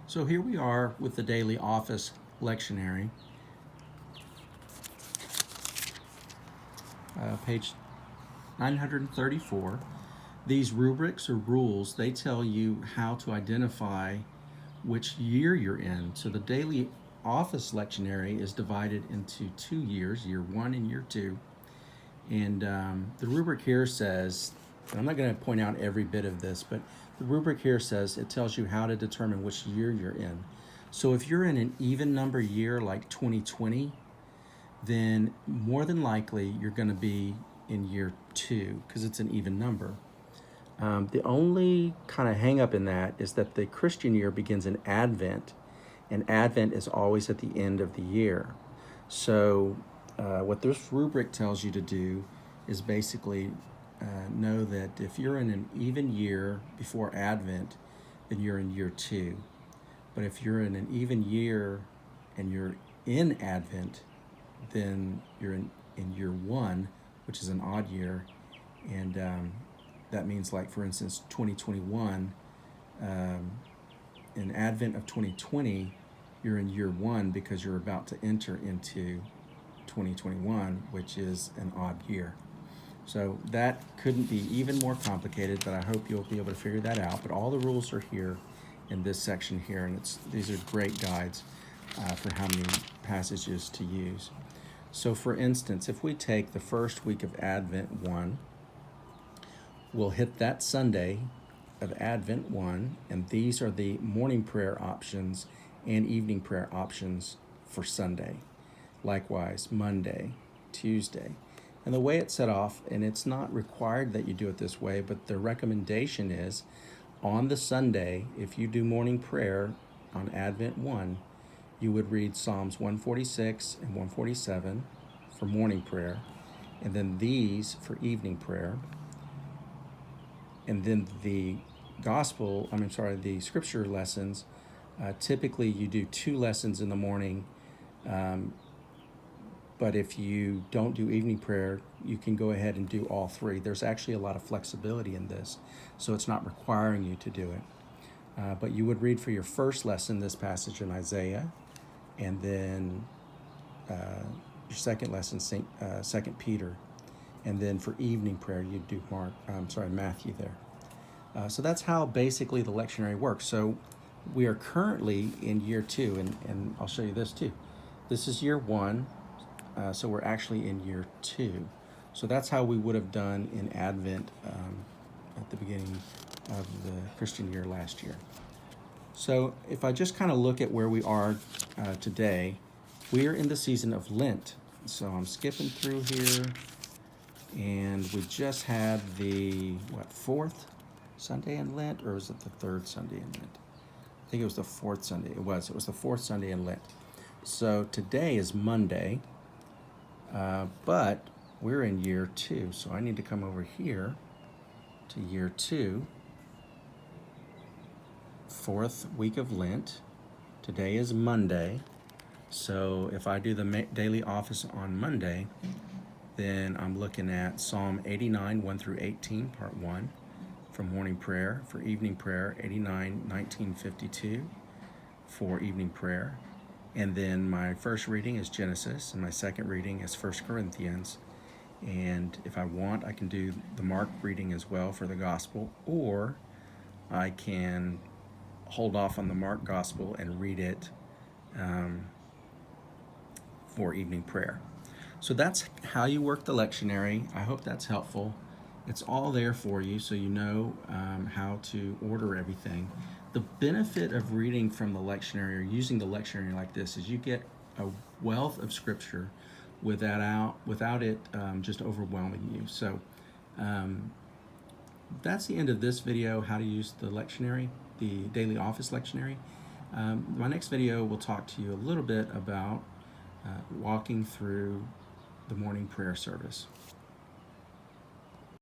So here we are with the Daily Office Lectionary, page 934. These rubrics or rules, they tell you how to identify which year you're in. So the Daily Office Lectionary is divided into 2 years, year 1 and year 2. And the rubric here says, and I'm not going to point out every bit of this, but the rubric here says it tells you how to determine which year you're in. So if you're in an even number year like 2020, then more than likely you're going to be in year 2 because it's an even number. The only kind of hang up in that is that the Christian year begins in Advent, and Advent is always at the end of the year. So what this rubric tells you to do is basically know that if you're in an even year before Advent, then you're in year 2. But if you're in an even year and you're in Advent, then you're in year 1, which is an odd year. And that means, like, for instance, 2021, in Advent of 2020, you're in year 1 because you're about to enter into 2021, which is an odd year. So that couldn't be even more complicated, but I hope you'll be able to figure that out. But all the rules are here in this section here, and these are great guides for how many passages to use. So for instance, if we take the first week of Advent 1, we'll hit that Sunday of Advent 1, and these are the morning prayer options and evening prayer options for Sunday. Likewise, Monday, Tuesday. And the way it's set off, and it's not required that you do it this way, but the recommendation is on the Sunday, if you do morning prayer on Advent 1, you would read Psalms 146 and 147 for morning prayer, and then these for evening prayer. And then the scripture lessons, typically you do 2 lessons in the morning, but if you don't do evening prayer, you can go ahead and do all 3. There's actually a lot of flexibility in this, so it's not requiring you to do it. But you would read for your first lesson this passage in Isaiah, and then your second lesson, 2 Peter. And then for evening prayer, you do Matthew there. So that's how basically the lectionary works. So we are currently in year 2, and I'll show you this too. This is year 1, so we're actually in year 2. So that's how we would have done in Advent at the beginning of the Christian year last year. So if I just kind of look at where we are today, we are in the season of Lent. So I'm skipping through here, and we just had the, 4th Sunday in Lent, or was it the 3rd Sunday in Lent? I think it was the 4th Sunday. It was the 4th Sunday in Lent. So today is Monday, but we're in year 2. So I need to come over here to year 2, 4th week of Lent. Today is Monday. So if I do the daily office on Monday, then I'm looking at Psalm 89, 1 through 18, part 1, for morning prayer. For evening prayer, 89, 19, 52 for evening prayer. And then my first reading is Genesis, and my second reading is 1 Corinthians. And if I want, I can do the Mark reading as well for the gospel, or I can hold off on the Mark gospel and read it for evening prayer. So that's how you work the lectionary. I hope that's helpful. It's all there for you, so you know how to order everything. The benefit of reading from the lectionary or using the lectionary like this is you get a wealth of scripture without it just overwhelming you. So that's the end of this video, how to use the lectionary, the Daily Office Lectionary. My next video will talk to you a little bit about walking through the morning prayer service.